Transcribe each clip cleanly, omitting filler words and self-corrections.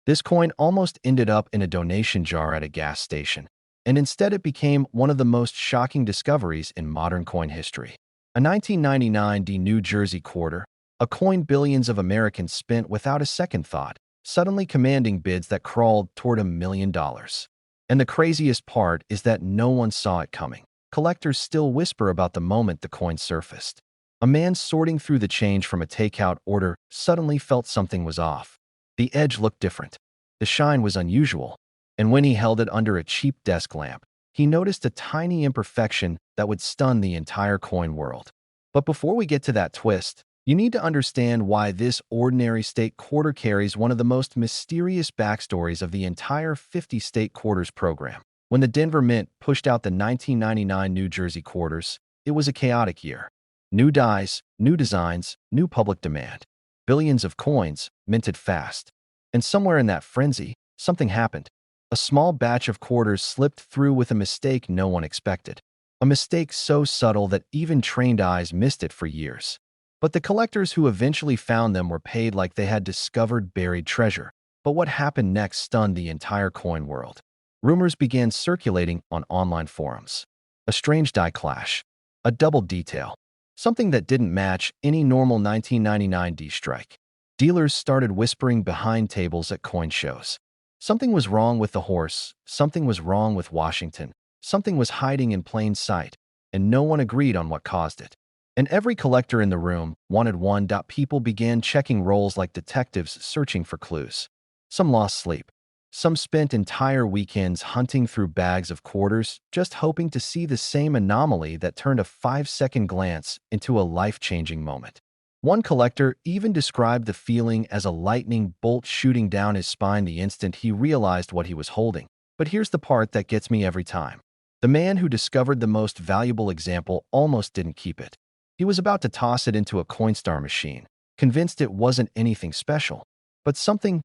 This coin almost ended up in a donation jar at a gas station, and instead it became one of the most shocking discoveries in modern coin history. A 1999 New Jersey quarter, a coin billions of Americans spent without a second thought, suddenly commanding bids that crawled toward $1 million. And the craziest part is that no one saw it coming. Collectors still whisper about the moment the coin surfaced. A man sorting through the change from a takeout order suddenly felt something was off. The edge looked different. The shine was unusual. And when he held it under a cheap desk lamp, he noticed a tiny imperfection that would stun the entire coin world. But before we get to that twist, you need to understand why this ordinary state quarter carries one of the most mysterious backstories of the entire 50-state quarters program. When the Denver Mint pushed out the 1999 New Jersey quarters, it was a chaotic year. New dies, new designs, new public demand. Billions of coins, minted fast. And somewhere in that frenzy, something happened. A small batch of quarters slipped through with a mistake no one expected. A mistake so subtle that even trained eyes missed it for years. But the collectors who eventually found them were paid like they had discovered buried treasure. But what happened next stunned the entire coin world. Rumors began circulating on online forums. A strange die clash. A double detail. Something that didn't match any normal 1999 D strike. Dealers started whispering behind tables at coin shows. Something was wrong with the horse, something was wrong with Washington, something was hiding in plain sight, and no one agreed on what caused it. And every collector in the room wanted one. People began checking rolls like detectives searching for clues. Some lost sleep. Some spent entire weekends hunting through bags of quarters, just hoping to see the same anomaly that turned a 5-second glance into a life-changing moment. One collector even described the feeling as a lightning bolt shooting down his spine the instant he realized what he was holding. But here's the part that gets me every time. The man who discovered the most valuable example almost didn't keep it. He was about to toss it into a Coinstar machine, convinced it wasn't anything special. But something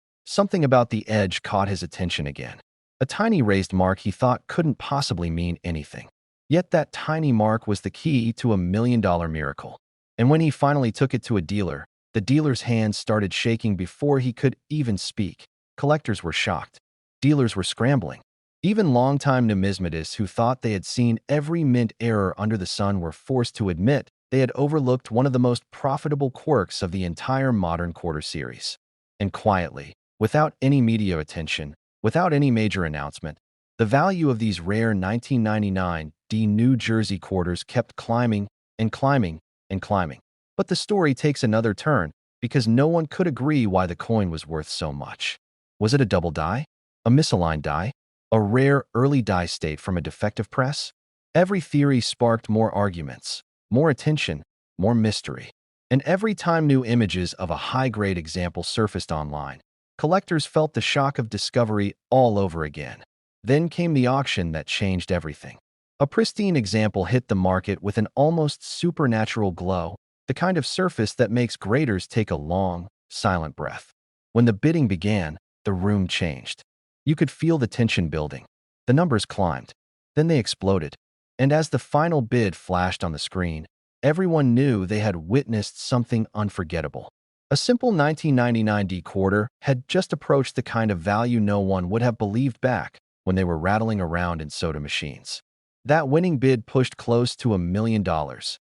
about the edge caught his attention again. A tiny raised mark he thought couldn't possibly mean anything. Yet that tiny mark was the key to a $1 million miracle. And when he finally took it to a dealer, the dealer's hands started shaking before he could even speak. Collectors were shocked. Dealers were scrambling. Even longtime numismatists who thought they had seen every mint error under the sun were forced to admit they had overlooked one of the most profitable quirks of the entire modern quarter series. And quietly, without any media attention, without any major announcement, the value of these rare 1999 New Jersey quarters kept climbing and climbing and climbing. But the story takes another turn because no one could agree why the coin was worth so much. Was it a double die? A misaligned die? A rare early die state from a defective press? Every theory sparked more arguments, more attention, more mystery. And every time new images of a high-grade example surfaced online, collectors felt the shock of discovery all over again. Then came the auction that changed everything. A pristine example hit the market with an almost supernatural glow, the kind of surface that makes graders take a long, silent breath. When the bidding began, the room changed. You could feel the tension building. The numbers climbed. Then they exploded. And as the final bid flashed on the screen, everyone knew they had witnessed something unforgettable. A simple 1999 D quarter had just approached the kind of value no one would have believed back when they were rattling around in soda machines. That winning bid pushed close to $1 million,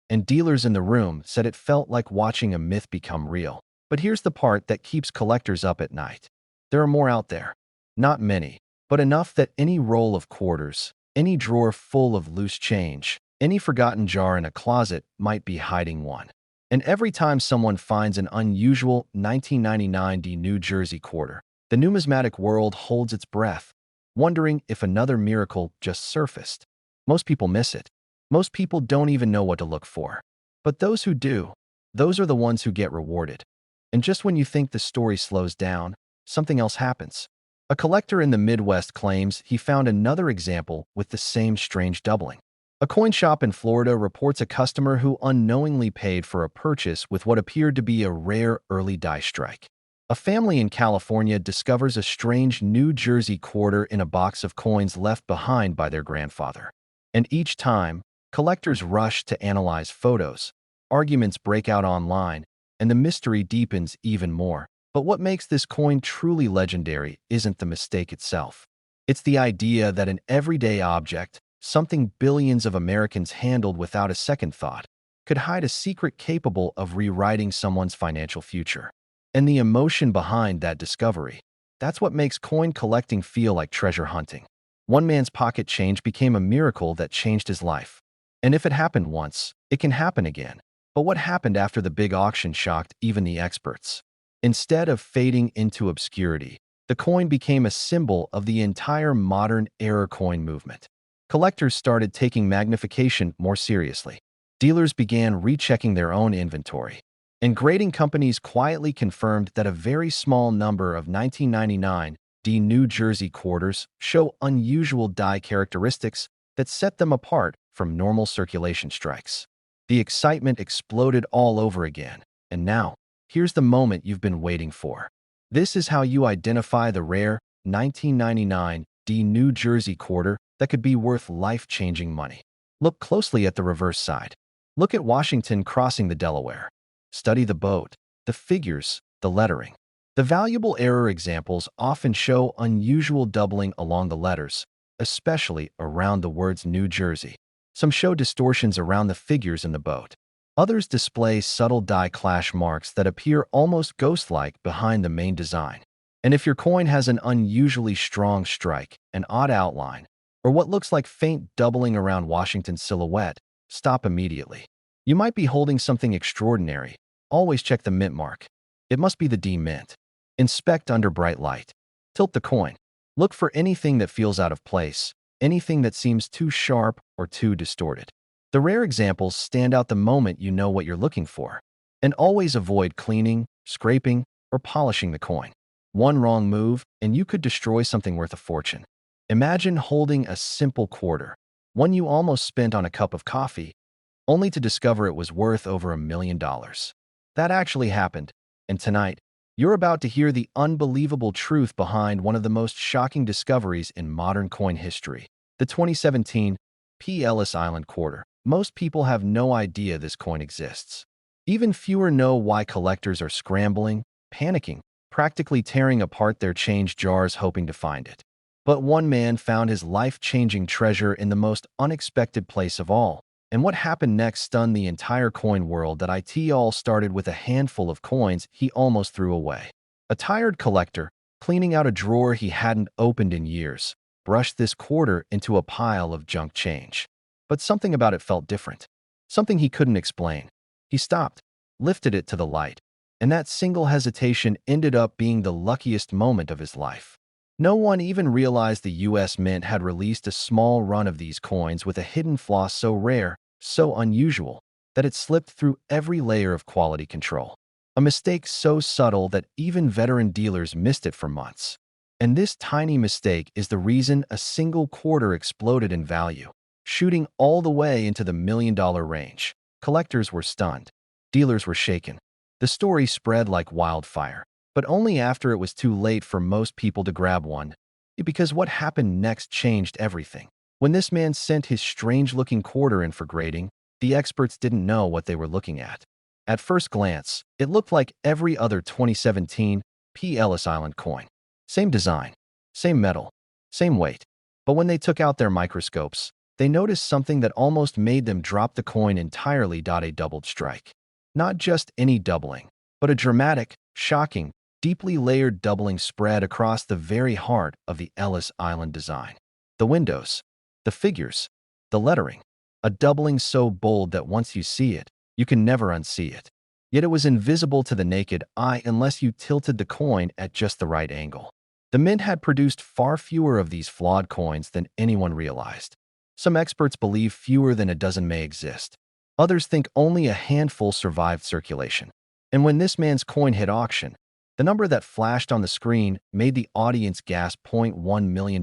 and dealers in the room said it felt like watching a myth become real. But here's the part that keeps collectors up at night. There are more out there. Not many, but enough that any roll of quarters, any drawer full of loose change, any forgotten jar in a closet might be hiding one. And every time someone finds an unusual 1999 New Jersey quarter, the numismatic world holds its breath, wondering if another miracle just surfaced. Most people miss it. Most people don't even know what to look for. But those who do, those are the ones who get rewarded. And just when you think the story slows down, something else happens. A collector in the Midwest claims he found another example with the same strange doubling. A coin shop in Florida reports a customer who unknowingly paid for a purchase with what appeared to be a rare early die strike. A family in California discovers a strange New Jersey quarter in a box of coins left behind by their grandfather. And each time, collectors rush to analyze photos. Arguments break out online, and the mystery deepens even more. But what makes this coin truly legendary isn't the mistake itself. It's the idea that an everyday object, something billions of Americans handled without a second thought, could hide a secret capable of rewriting someone's financial future. And the emotion behind that discovery, that's what makes coin collecting feel like treasure hunting. One man's pocket change became a miracle that changed his life. And if it happened once, it can happen again. But what happened after the big auction shocked even the experts. Instead of fading into obscurity, the coin became a symbol of the entire modern era coin movement. Collectors started taking magnification more seriously. Dealers began rechecking their own inventory. And grading companies quietly confirmed that a very small number of 1999 New Jersey quarters show unusual die characteristics that set them apart from normal circulation strikes. The excitement exploded all over again, and now, here's the moment you've been waiting for. This is how you identify the rare 1999 New Jersey quarter that could be worth life-changing money. Look closely at the reverse side. Look at Washington crossing the Delaware. Study the boat, the figures, the lettering. The valuable error examples often show unusual doubling along the letters, especially around the words New Jersey. Some show distortions around the figures in the boat. Others display subtle die clash marks that appear almost ghost-like behind the main design. And if your coin has an unusually strong strike, an odd outline, or what looks like faint doubling around Washington's silhouette, stop immediately. You might be holding something extraordinary. Always check the mint mark. It must be the D mint. Inspect under bright light. Tilt the coin. Look for anything that feels out of place, anything that seems too sharp or too distorted. The rare examples stand out the moment you know what you're looking for. And always avoid cleaning, scraping, or polishing the coin. One wrong move, and you could destroy something worth a fortune. Imagine holding a simple quarter, one you almost spent on a cup of coffee, only to discover it was worth over $1 million. That actually happened, and tonight, you're about to hear the unbelievable truth behind one of the most shocking discoveries in modern coin history, the 2017 P. Ellis Island quarter. Most people have no idea this coin exists. Even fewer know why collectors are scrambling, panicking, practically tearing apart their change jars hoping to find it. But one man found his life-changing treasure in the most unexpected place of all. And what happened next stunned the entire coin world. That it all started with a handful of coins he almost threw away. A tired collector, cleaning out a drawer he hadn't opened in years, brushed this quarter into a pile of junk change. But something about it felt different. Something he couldn't explain. He stopped, lifted it to the light, and that single hesitation ended up being the luckiest moment of his life. No one even realized the U.S. Mint had released a small run of these coins with a hidden flaw so rare, so unusual, that it slipped through every layer of quality control. A mistake so subtle that even veteran dealers missed it for months. And this tiny mistake is the reason a single quarter exploded in value, shooting all the way into the $1 million range. Collectors were stunned. Dealers were shaken. The story spread like wildfire. But only after it was too late for most people to grab one, because what happened next changed everything. When this man sent his strange-looking quarter in for grading, the experts didn't know what they were looking at. At first glance, it looked like every other 2017 P. Ellis Island coin. Same design, same metal, same weight. But when they took out their microscopes, they noticed something that almost made them drop the coin entirely. A doubled strike. Not just any doubling, but a dramatic, shocking, deeply layered doubling spread across the very heart of the Ellis Island design. The windows, the figures, the lettering. A doubling so bold that once you see it, you can never unsee it. Yet it was invisible to the naked eye unless you tilted the coin at just the right angle. The mint had produced far fewer of these flawed coins than anyone realized. Some experts believe fewer than a dozen may exist. Others think only a handful survived circulation. And when this man's coin hit auction, the number that flashed on the screen made the audience gasp. $0.1 million.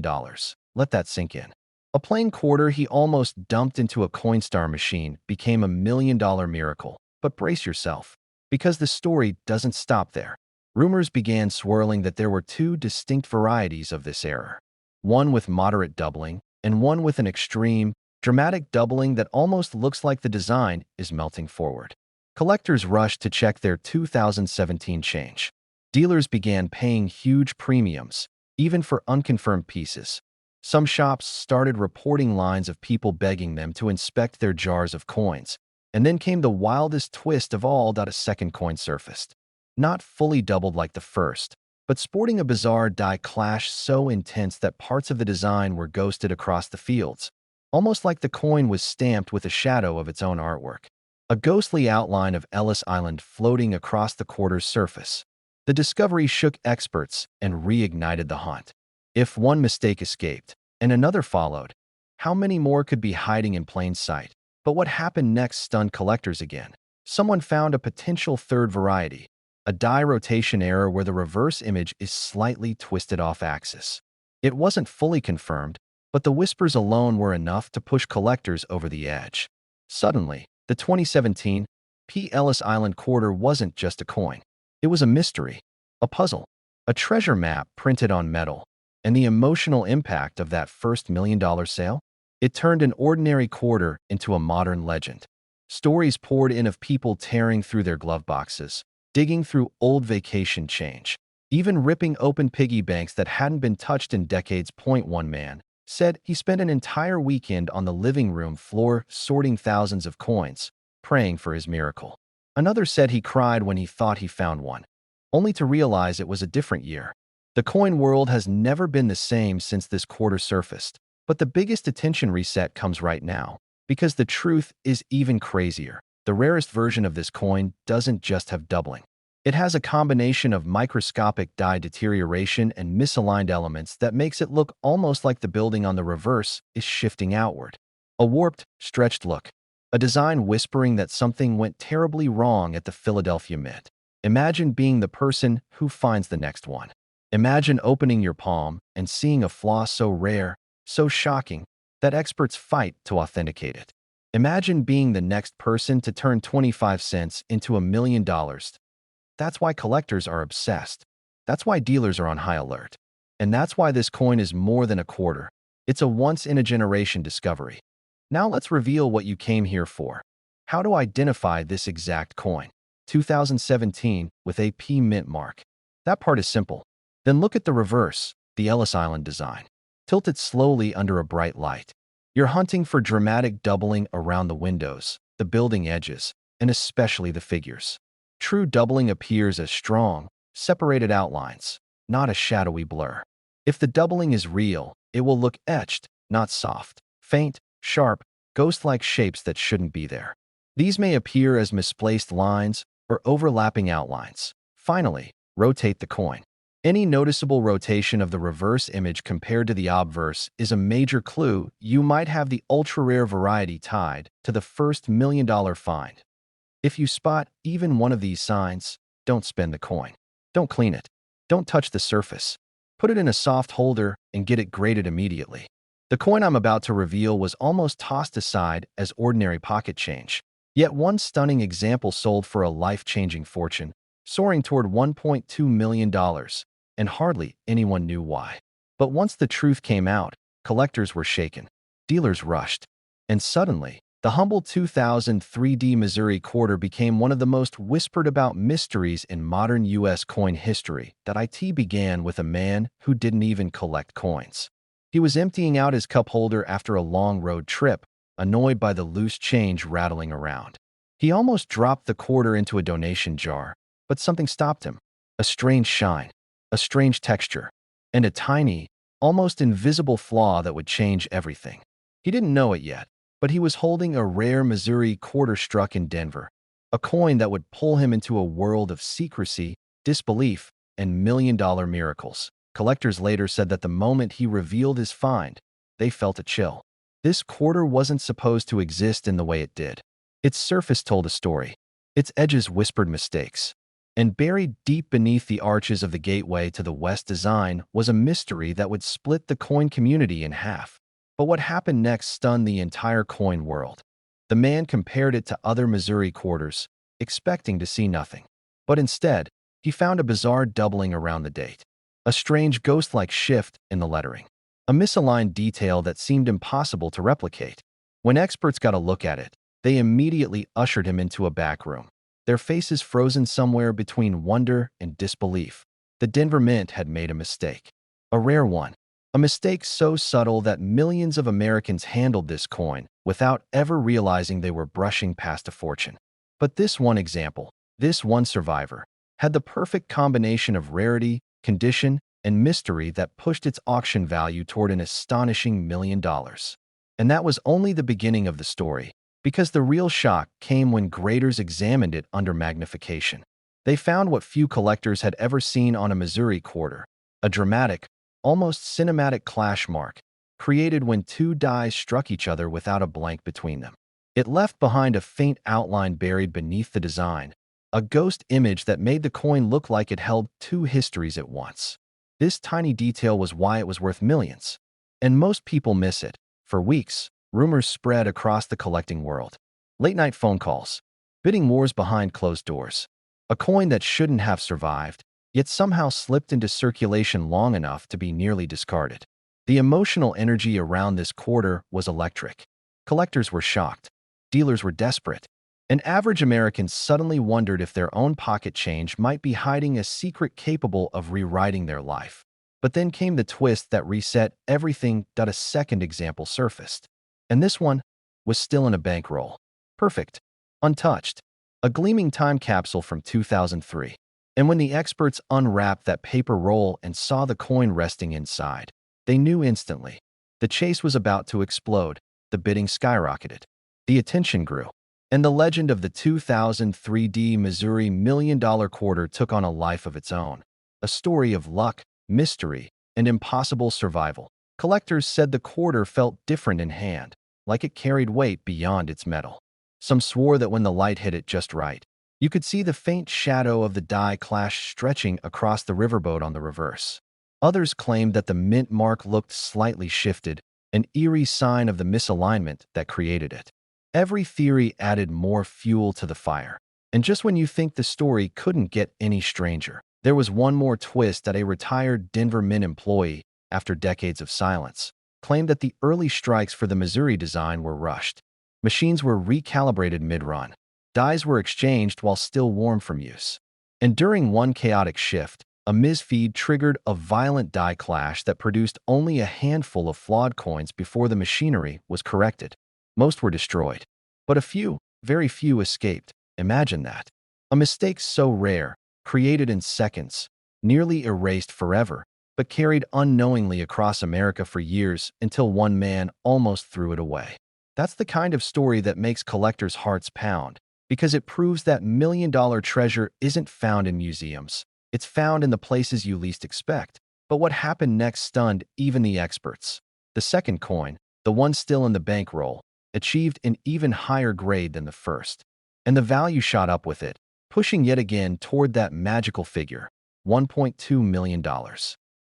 Let that sink in. A plain quarter he almost dumped into a Coinstar machine became $1 million miracle. But brace yourself, because the story doesn't stop there. Rumors began swirling that there were two distinct varieties of this error. One with moderate doubling, and one with an extreme, dramatic doubling that almost looks like the design is melting forward. Collectors rushed to check their 2017 change. Dealers began paying huge premiums, even for unconfirmed pieces. Some shops started reporting lines of people begging them to inspect their jars of coins. And then came the wildest twist of all: a second coin surfaced. Not fully doubled like the first, but sporting a bizarre die clash so intense that parts of the design were ghosted across the fields, almost like the coin was stamped with a shadow of its own artwork. A ghostly outline of Ellis Island floating across the quarter's surface. The discovery shook experts and reignited the hunt. If one mistake escaped, and another followed, how many more could be hiding in plain sight? But what happened next stunned collectors again. Someone found a potential third variety, a die rotation error where the reverse image is slightly twisted off axis. It wasn't fully confirmed, but the whispers alone were enough to push collectors over the edge. Suddenly, the 2017 P. Ellis Island quarter wasn't just a coin. It was a mystery, a puzzle, a treasure map printed on metal. And the emotional impact of that first $1 million sale? It turned an ordinary quarter into a modern legend. Stories poured in of people tearing through their glove boxes, digging through old vacation change, even ripping open piggy banks that hadn't been touched in decades. One man said he spent an entire weekend on the living room floor sorting thousands of coins, praying for his miracle. Another said he cried when he thought he found one, only to realize it was a different year. The coin world has never been the same since this quarter surfaced, but the biggest attention reset comes right now, because the truth is even crazier. The rarest version of this coin doesn't just have doubling. It has a combination of microscopic die deterioration and misaligned elements that makes it look almost like the building on the reverse is shifting outward. A warped, stretched look. A design whispering that something went terribly wrong at the Philadelphia Mint. Imagine being the person who finds the next one. Imagine opening your palm and seeing a flaw so rare, so shocking, that experts fight to authenticate it. Imagine being the next person to turn 25 cents into $1 million. That's why collectors are obsessed. That's why dealers are on high alert. And that's why this coin is more than a quarter. It's a once-in-a-generation discovery. Now let's reveal what you came here for. How to identify this exact coin. 2017 with a P mint mark. That part is simple. Then look at the reverse, the Ellis Island design. Tilt it slowly under a bright light. You're hunting for dramatic doubling around the windows, the building edges, and especially the figures. True doubling appears as strong, separated outlines, not a shadowy blur. If the doubling is real, it will look etched, not soft, faint, sharp, ghost-like shapes that shouldn't be there. These may appear as misplaced lines or overlapping outlines. Finally, rotate the coin. Any noticeable rotation of the reverse image compared to the obverse is a major clue you might have the ultra-rare variety tied to the first $1 million find. If you spot even one of these signs, don't spend the coin. Don't clean it. Don't touch the surface. Put it in a soft holder and get it graded immediately. The coin I'm about to reveal was almost tossed aside as ordinary pocket change. Yet one stunning example sold for a life-changing fortune, soaring toward $1.2 million, and hardly anyone knew why. But once the truth came out, collectors were shaken. Dealers rushed. And suddenly, the humble 2003 Missouri quarter became one of the most whispered about mysteries in modern U.S. coin history. That it began with a man who didn't even collect coins. He was emptying out his cup holder after a long road trip, annoyed by the loose change rattling around. He almost dropped the quarter into a donation jar, but something stopped him. A strange shine, a strange texture, and a tiny, almost invisible flaw that would change everything. He didn't know it yet, but he was holding a rare Missouri quarter struck in Denver, a coin that would pull him into a world of secrecy, disbelief, and million-dollar miracles. Collectors later said that the moment he revealed his find, they felt a chill. This quarter wasn't supposed to exist in the way it did. Its surface told a story. Its edges whispered mistakes. And buried deep beneath the arches of the gateway to the West design was a mystery that would split the coin community in half. But what happened next stunned the entire coin world. The man compared it to other Missouri quarters, expecting to see nothing. But instead, he found a bizarre doubling around the date. A strange ghost-like shift in the lettering. A misaligned detail that seemed impossible to replicate. When experts got a look at it, they immediately ushered him into a back room. their faces frozen somewhere between wonder and disbelief. The Denver Mint had made a mistake. A rare one. A mistake so subtle that millions of Americans handled this coin without ever realizing they were brushing past a fortune. But this one example, this one survivor, had the perfect combination of rarity, condition, and mystery that pushed its auction value toward an astonishing $1 million. And that was only the beginning of the story, because the real shock came when graders examined it under magnification. They found what few collectors had ever seen on a Missouri quarter, a dramatic, almost cinematic clash mark, created when two dies struck each other without a blank between them. It left behind a faint outline buried beneath the design, a ghost image that made the coin look like it held two histories at once. This tiny detail was why it was worth millions. And most people miss it. For weeks, rumors spread across the collecting world. Late-night phone calls, bidding wars behind closed doors. A coin that shouldn't have survived, yet somehow slipped into circulation long enough to be nearly discarded. The emotional energy around this quarter was electric. Collectors were shocked. Dealers were desperate. And average Americans suddenly wondered if their own pocket change might be hiding a secret capable of rewriting their life. But then came the twist that reset everything. A second example surfaced. And this one was still in a bankroll. Perfect. Untouched. A gleaming time capsule from 2003. And when the experts unwrapped that paper roll and saw the coin resting inside, they knew instantly. The chase was about to explode. The bidding skyrocketed. The attention grew. And the legend of the 2003 Missouri $1 million quarter took on a life of its own. A story of luck, mystery, and impossible survival. Collectors said the quarter felt different in hand, like it carried weight beyond its metal. Some swore that when the light hit it just right, you could see the faint shadow of the die clash stretching across the riverboat on the reverse. Others claimed that the mint mark looked slightly shifted, an eerie sign of the misalignment that created it. Every theory added more fuel to the fire. And just when you think the story couldn't get any stranger, there was one more twist that a retired Denver Mint employee, after decades of silence, claimed that the early strikes for the Missouri design were rushed. Machines were recalibrated mid-run. Dies were exchanged while still warm from use. And during one chaotic shift, a misfeed triggered a violent die clash that produced only a handful of flawed coins before the machinery was corrected. Most were destroyed. But a few, very few, escaped. Imagine that. A mistake so rare, created in seconds, nearly erased forever, but carried unknowingly across America for years until one man almost threw it away. That's the kind of story that makes collectors' hearts pound, because it proves that $1 million treasure isn't found in museums. It's found in the places you least expect. But what happened next stunned even the experts. The second coin, the one still in the bankroll, achieved an even higher grade than the first. And the value shot up with it, pushing yet again toward that magical figure, $1.2 million.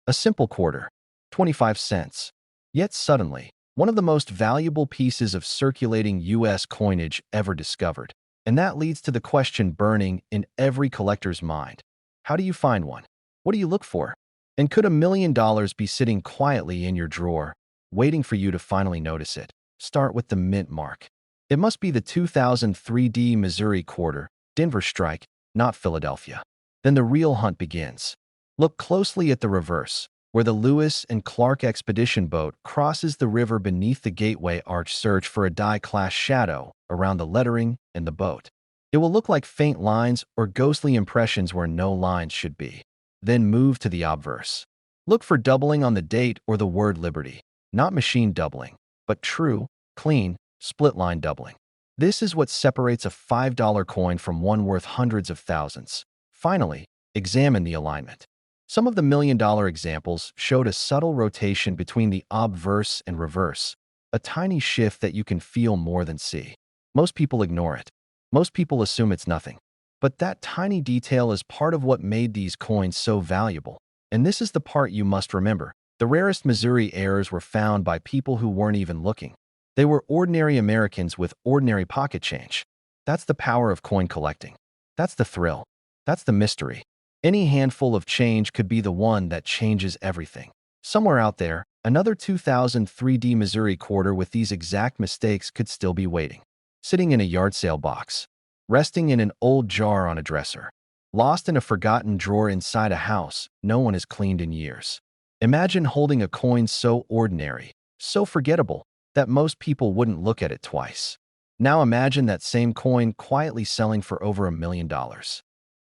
A simple quarter, 25 cents. Yet suddenly, one of the most valuable pieces of circulating U.S. coinage ever discovered. And that leads to the question burning in every collector's mind. How do you find one? What do you look for? And could $1 million be sitting quietly in your drawer, waiting for you to finally notice it? Start with the mint mark. It must be the 2003 Missouri quarter, Denver strike, not Philadelphia. Then the real hunt begins. Look closely at the reverse, where the Lewis and Clark expedition boat crosses the river beneath the gateway arch. Search for a die clash shadow around the lettering and the boat. It will look like faint lines or ghostly impressions where no lines should be. Then move to the obverse. Look for doubling on the date or the word liberty, not machine doubling, but true, clean, split-line doubling. This is what separates a $5 coin from one worth hundreds of thousands. Finally, examine the alignment. Some of the $1 million examples showed a subtle rotation between the obverse and reverse, a tiny shift that you can feel more than see. Most people ignore it. Most people assume it's nothing. But that tiny detail is part of what made these coins so valuable. And this is the part you must remember. The rarest Missouri errors were found by people who weren't even looking. They were ordinary Americans with ordinary pocket change. That's the power of coin collecting. That's the thrill. That's the mystery. Any handful of change could be the one that changes everything. Somewhere out there, another 2003 Missouri quarter with these exact mistakes could still be waiting, sitting in a yard sale box. resting in an old jar on a dresser, lost in a forgotten drawer inside a house no one has cleaned in years. Imagine holding a coin so ordinary, so forgettable, that most people wouldn't look at it twice. Now imagine that same coin quietly selling for over $1 million.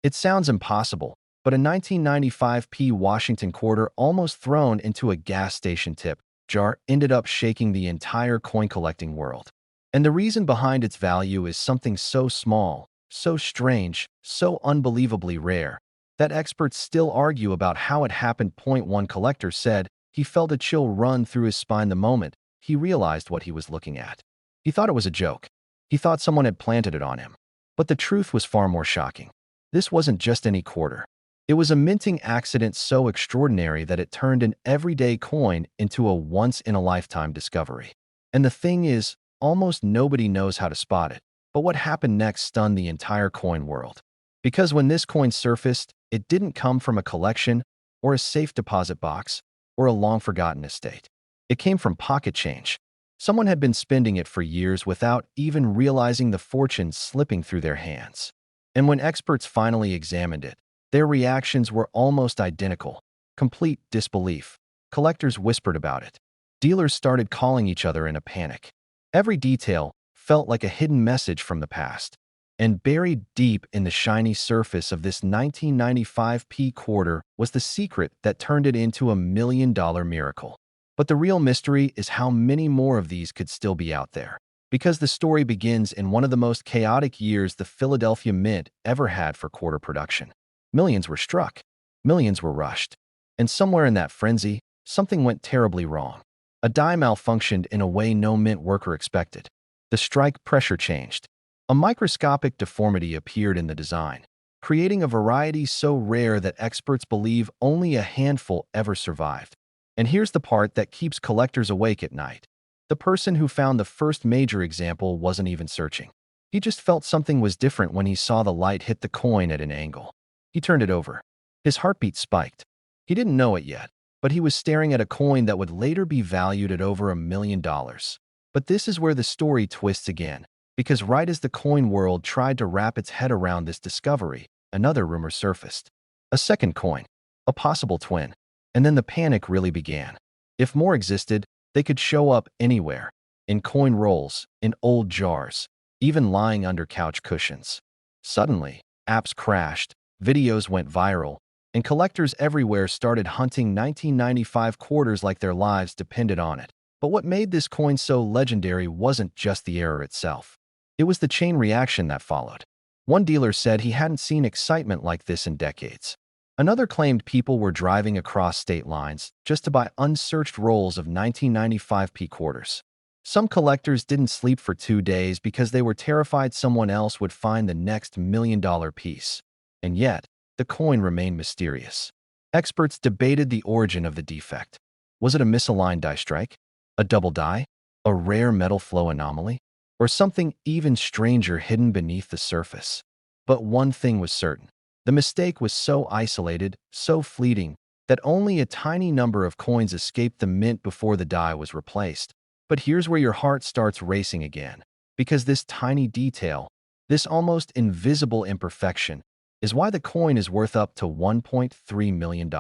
It sounds impossible, but a 1995 Washington quarter almost thrown into a gas station tip jar ended up shaking the entire coin-collecting world. And the reason behind its value is something so small, so strange, so unbelievably rare, that experts still argue about how it happened. One collector said he felt a chill run through his spine the moment he realized what he was looking at. He thought it was a joke. He thought someone had planted it on him. But the truth was far more shocking. This wasn't just any quarter. It was a minting accident so extraordinary that it turned an everyday coin into a once-in-a-lifetime discovery. And the thing is, almost nobody knows how to spot it. But what happened next stunned the entire coin world. Because when this coin surfaced, it didn't come from a collection or a safe deposit box or a long-forgotten estate. It came from pocket change. Someone had been spending it for years without even realizing the fortune slipping through their hands. And when experts finally examined it, their reactions were almost identical. Complete disbelief. Collectors whispered about it. Dealers started calling each other in a panic. Every detail felt like a hidden message from the past. And buried deep in the shiny surface of this 1995 quarter was the secret that turned it into a $1 million miracle. But the real mystery is how many more of these could still be out there. Because the story begins in one of the most chaotic years the Philadelphia Mint ever had for quarter production. Millions were struck. Millions were rushed. And somewhere in that frenzy, something went terribly wrong. A die malfunctioned in a way no mint worker expected. The strike pressure changed. A microscopic deformity appeared in the design, creating a variety so rare that experts believe only a handful ever survived. And here's the part that keeps collectors awake at night. The person who found the first major example wasn't even searching. He just felt something was different when he saw the light hit the coin at an angle. He turned it over. His heartbeat spiked. He didn't know it yet, but he was staring at a coin that would later be valued at over $1 million. But this is where the story twists again, because right as the coin world tried to wrap its head around this discovery, another rumor surfaced. A second coin. A possible twin. And then the panic really began. If more existed, they could show up anywhere. In coin rolls, in old jars, even lying under couch cushions. Suddenly, apps crashed, videos went viral, and collectors everywhere started hunting 1995 quarters like their lives depended on it. But what made this coin so legendary wasn't just the error itself. It was the chain reaction that followed. One dealer said he hadn't seen excitement like this in decades. Another claimed people were driving across state lines just to buy unsearched rolls of 1995 quarters. Some collectors didn't sleep for 2 days because they were terrified someone else would find the next $1 million piece. And yet, the coin remained mysterious. Experts debated the origin of the defect. Was it a misaligned die strike? A double die? A rare metal flow anomaly? Or something even stranger hidden beneath the surface? But one thing was certain. The mistake was so isolated, so fleeting, that only a tiny number of coins escaped the mint before the die was replaced. But here's where your heart starts racing again. Because this tiny detail, this almost invisible imperfection, is why the coin is worth up to $1.3 million.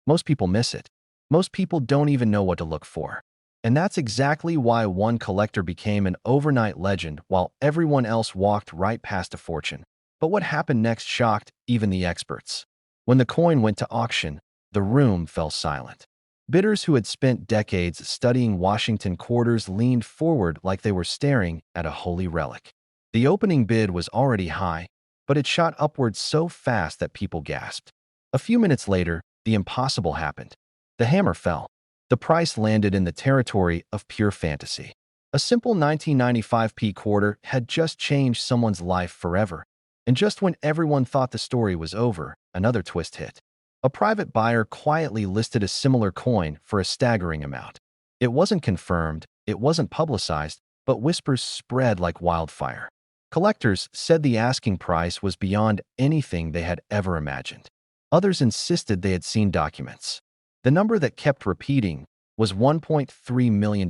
Most people miss it. Most people don't even know what to look for. And that's exactly why one collector became an overnight legend while everyone else walked right past a fortune. But what happened next shocked even the experts. When the coin went to auction, the room fell silent. Bidders who had spent decades studying Washington quarters leaned forward like they were staring at a holy relic. The opening bid was already high, but it shot upward so fast that people gasped. A few minutes later, the impossible happened. The hammer fell. The price landed in the territory of pure fantasy. A simple 1995 quarter had just changed someone's life forever. And just when everyone thought the story was over, another twist hit. A private buyer quietly listed a similar coin for a staggering amount. It wasn't confirmed, it wasn't publicized, but whispers spread like wildfire. Collectors said the asking price was beyond anything they had ever imagined. Others insisted they had seen documents. The number that kept repeating was $1.3 million.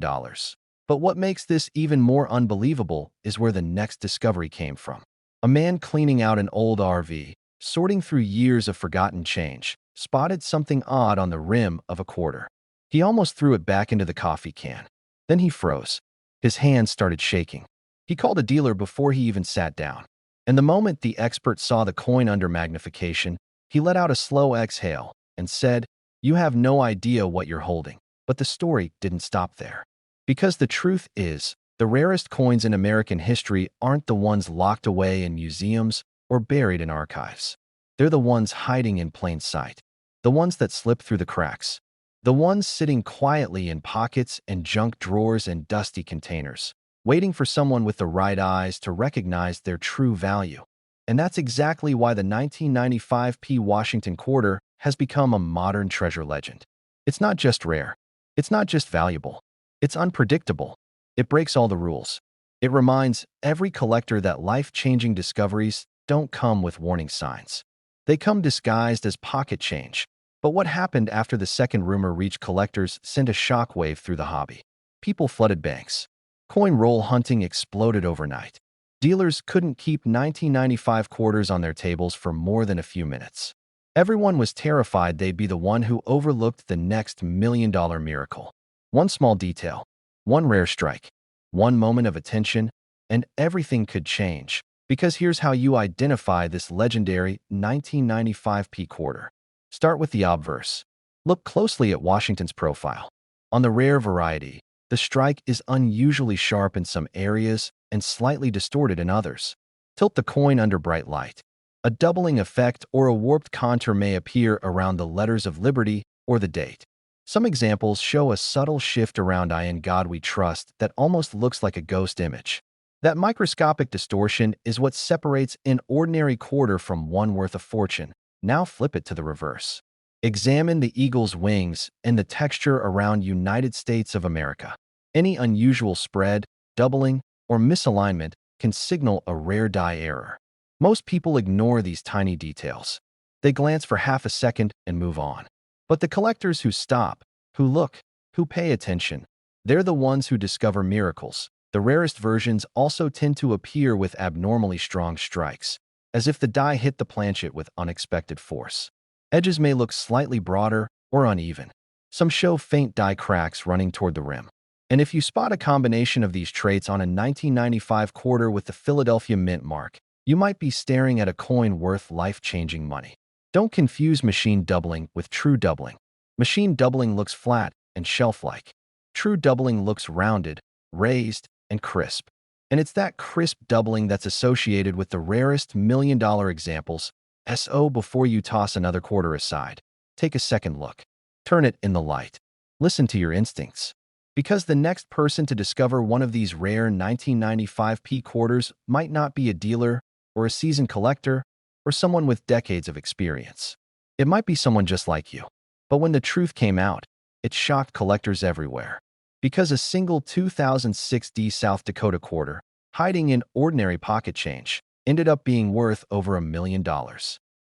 But what makes this even more unbelievable is where the next discovery came from. A man cleaning out an old RV, sorting through years of forgotten change, spotted something odd on the rim of a quarter. He almost threw it back into the coffee can. Then he froze. His hands started shaking. He called a dealer before he even sat down. And the moment the expert saw the coin under magnification, he let out a slow exhale and said, "You have no idea what you're holding." But the story didn't stop there. Because the truth is, the rarest coins in American history aren't the ones locked away in museums or buried in archives. They're the ones hiding in plain sight, the ones that slip through the cracks, the ones sitting quietly in pockets and junk drawers and dusty containers, waiting for someone with the right eyes to recognize their true value. And that's exactly why the 1995 Washington quarter has become a modern treasure legend. It's not just rare. It's not just valuable. It's unpredictable. It breaks all the rules. It reminds every collector that life-changing discoveries don't come with warning signs. They come disguised as pocket change. But what happened after the second rumor reached collectors sent a shockwave through the hobby. People flooded banks. Coin roll hunting exploded overnight. Dealers couldn't keep 1995 quarters on their tables for more than a few minutes. Everyone was terrified they'd be the one who overlooked the next million-dollar miracle. One small detail, one rare strike, one moment of attention, and everything could change. Because here's how you identify this legendary 1995 quarter. Start with the obverse. Look closely at Washington's profile. On the rare variety, the strike is unusually sharp in some areas and slightly distorted in others. Tilt the coin under bright light. A doubling effect or a warped contour may appear around the letters of liberty or the date. Some examples show a subtle shift around "I in God we trust" that almost looks like a ghost image. That microscopic distortion is what separates an ordinary quarter from one worth a fortune. Now flip it to the reverse. Examine the eagle's wings and the texture around United States of America. Any unusual spread, doubling, or misalignment can signal a rare die error. Most people ignore these tiny details. They glance for half a second and move on. But the collectors who stop, who look, who pay attention, they're the ones who discover miracles. The rarest versions also tend to appear with abnormally strong strikes, as if the die hit the planchet with unexpected force. Edges may look slightly broader or uneven. Some show faint die cracks running toward the rim. And if you spot a combination of these traits on a 1995 quarter with the Philadelphia Mint mark, you might be staring at a coin worth life-changing money. Don't confuse machine doubling with true doubling. Machine doubling looks flat and shelf-like. True doubling looks rounded, raised, and crisp. And it's that crisp doubling that's associated with the rarest million-dollar examples. So before you toss another quarter aside, take a second look. Turn it in the light. Listen to your instincts. Because the next person to discover one of these rare 1995 quarters might not be a dealer or a seasoned collector or someone with decades of experience. It might be someone just like you. But when the truth came out, it shocked collectors everywhere. Because a single 2006 South Dakota quarter, hiding in ordinary pocket change, ended up being worth over $1 million.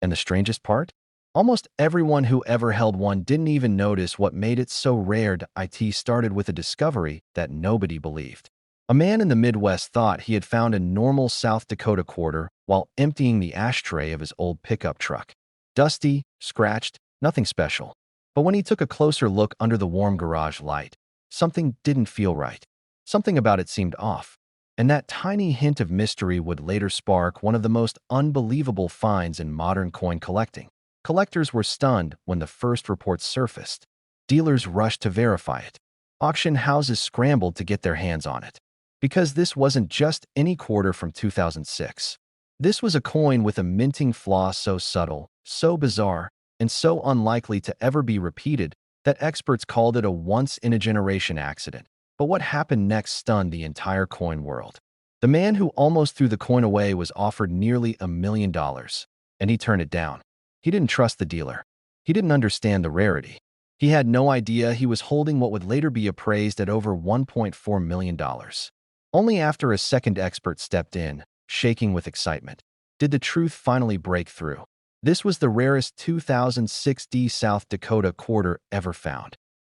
And the strangest part? Almost everyone who ever held one didn't even notice what made it so rare. It started with a discovery that nobody believed. A man in the Midwest thought he had found a normal South Dakota quarter while emptying the ashtray of his old pickup truck. Dusty, scratched, nothing special. But when he took a closer look under the warm garage light, something didn't feel right. Something about it seemed off. And that tiny hint of mystery would later spark one of the most unbelievable finds in modern coin collecting. Collectors were stunned when the first reports surfaced. Dealers rushed to verify it. Auction houses scrambled to get their hands on it. Because this wasn't just any quarter from 2006. This was a coin with a minting flaw so subtle, so bizarre, and so unlikely to ever be repeated that experts called it a once-in-a-generation accident. But what happened next stunned the entire coin world. The man who almost threw the coin away was offered nearly $1 million, and he turned it down. He didn't trust the dealer. He didn't understand the rarity. He had no idea he was holding what would later be appraised at over $1.4 million. Only after a second expert stepped in, shaking with excitement, did the truth finally break through. This was the rarest 2006 South Dakota quarter ever found.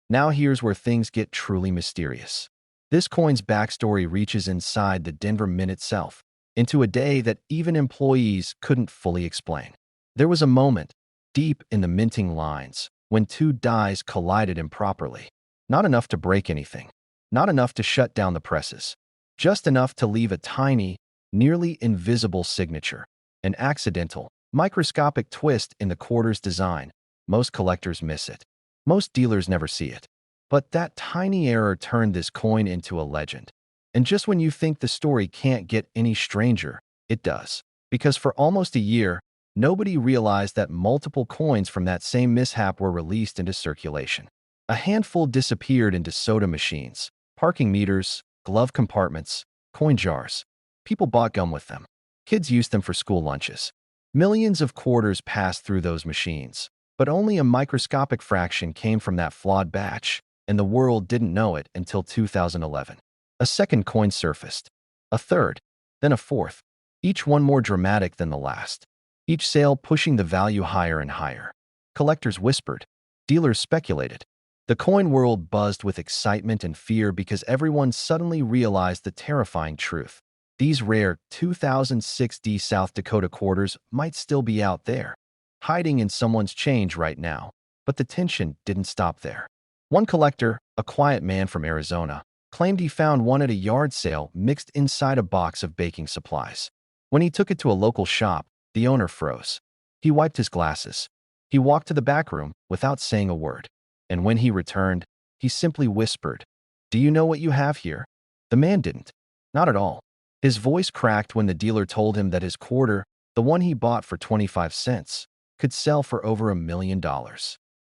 Now here's where things get truly mysterious. This coin's backstory reaches inside the Denver Mint itself. into a day that even employees couldn't fully explain. There was a moment, deep in the minting lines, when two dies collided improperly. Not enough to break anything, not enough to shut down the presses, just enough to leave a tiny, nearly invisible signature, an accidental, microscopic twist in the quarter's design. Most collectors miss it. Most dealers never see it. But that tiny error turned this coin into a legend. And just when you think the story can't get any stranger, it does. Because for almost a year, nobody realized that multiple coins from that same mishap were released into circulation. A handful disappeared into soda machines, parking meters, glove compartments, coin jars. People bought gum with them. Kids used them for school lunches. Millions of quarters passed through those machines, but only a microscopic fraction came from that flawed batch, and the world didn't know it until 2011. A second coin surfaced, a third, then a fourth, each one more dramatic than the last, each sale pushing the value higher and higher. Collectors whispered, dealers speculated. The coin world buzzed with excitement and fear because everyone suddenly realized the terrifying truth. These rare 2006 South Dakota quarters might still be out there, hiding in someone's change right now. But the tension didn't stop there. One collector, a quiet man from Arizona, claimed he found one at a yard sale mixed inside a box of baking supplies. When he took it to a local shop, the owner froze. He wiped his glasses. He walked to the back room without saying a word. And when he returned, he simply whispered, "Do you know what you have here?" The man didn't. Not at all. His voice cracked when the dealer told him that his quarter, the one he bought for 25 cents, could sell for over $1 million.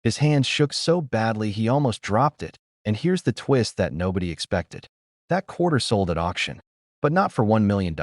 His hands shook so badly he almost dropped it, and here's the twist that nobody expected. That quarter sold at auction, but not for $1 million.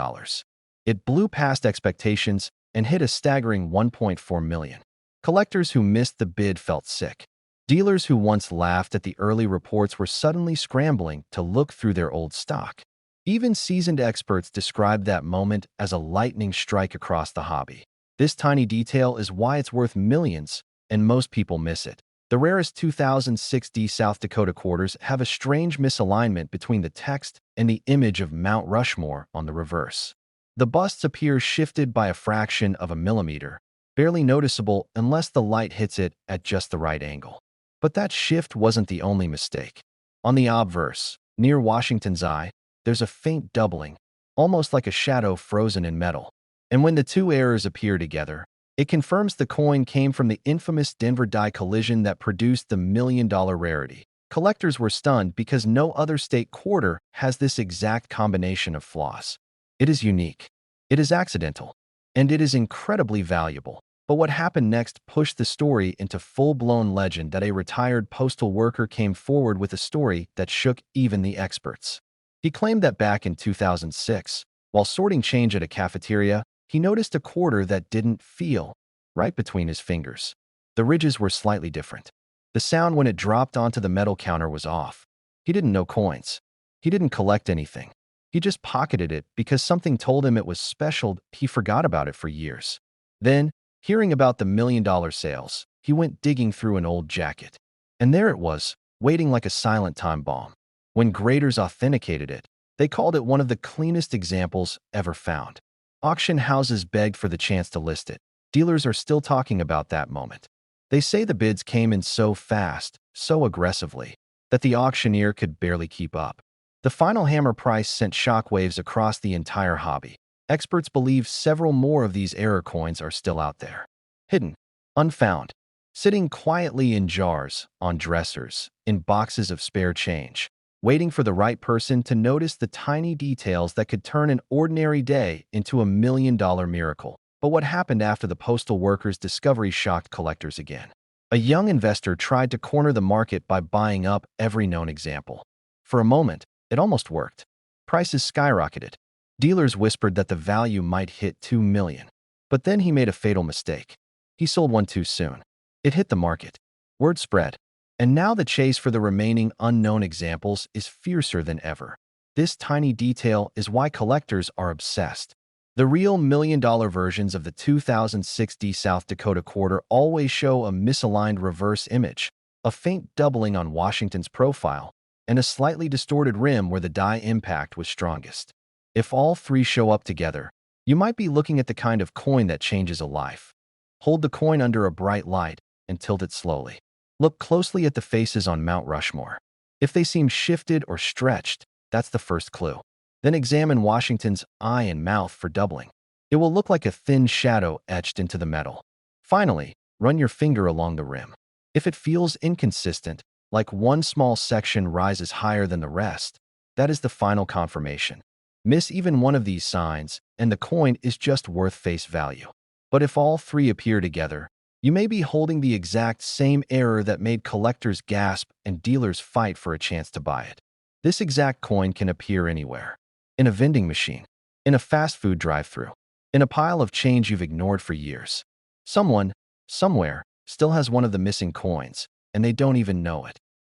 It blew past expectations and hit a staggering $1.4 million. Collectors who missed the bid felt sick. Dealers who once laughed at the early reports were suddenly scrambling to look through their old stock. Even seasoned experts described that moment as a lightning strike across the hobby. This tiny detail is why it's worth millions, and most people miss it. The rarest 2006 South Dakota quarters have a strange misalignment between the text and the image of Mount Rushmore on the reverse. The busts appear shifted by a fraction of a millimeter, barely noticeable unless the light hits it at just the right angle. But that shift wasn't the only mistake. On the obverse, near Washington's eye, there's a faint doubling, almost like a shadow frozen in metal. And when the two errors appear together, it confirms the coin came from the infamous Denver die collision that produced the million-dollar rarity. Collectors were stunned because no other state quarter has this exact combination of flaws. It is unique, it is accidental, and it is incredibly valuable. But what happened next pushed the story into full-blown legend that a retired postal worker came forward with a story that shook even the experts. He claimed that back in 2006, while sorting change at a cafeteria, he noticed a quarter that didn't feel right between his fingers. The ridges were slightly different. The sound when it dropped onto the metal counter was off. He didn't know coins. He didn't collect anything. He just pocketed it because something told him it was special. He forgot about it for years. Then, hearing about the million-dollar sales, he went digging through an old jacket. And there it was, waiting like a silent time bomb. When graders authenticated it, they called it one of the cleanest examples ever found. Auction houses begged for the chance to list it. Dealers are still talking about that moment. They say the bids came in so fast, so aggressively, that the auctioneer could barely keep up. The final hammer price sent shockwaves across the entire hobby. Experts believe several more of these error coins are still out there. Hidden, unfound, sitting quietly in jars, on dressers, in boxes of spare change, waiting for the right person to notice the tiny details that could turn an ordinary day into a million-dollar miracle. But what happened after the postal workers' discovery shocked collectors again. A young investor tried to corner the market by buying up every known example. For a moment, it almost worked. Prices skyrocketed. Dealers whispered that the value might hit $2 million. But then he made a fatal mistake. He sold one too soon. It hit the market. Word spread. And now the chase for the remaining unknown examples is fiercer than ever. This tiny detail is why collectors are obsessed. The real million-dollar versions of the 2006 South Dakota quarter always show a misaligned reverse image, a faint doubling on Washington's profile, and a slightly distorted rim where the die impact was strongest. If all three show up together, you might be looking at the kind of coin that changes a life. Hold the coin under a bright light and tilt it slowly. Look closely at the faces on Mount Rushmore. If they seem shifted or stretched, that's the first clue. Then examine Washington's eye and mouth for doubling. It will look like a thin shadow etched into the metal. Finally, run your finger along the rim. If it feels inconsistent, like one small section rises higher than the rest, that is the final confirmation. Miss even one of these signs, and the coin is just worth face value. But if all three appear together, you may be holding the exact same error that made collectors gasp and dealers fight for a chance to buy it. This exact coin can appear anywhere. In a vending machine, in a fast food drive-thru, in a pile of change you've ignored for years. Someone, somewhere, still has one of the missing coins, and they don't even know it.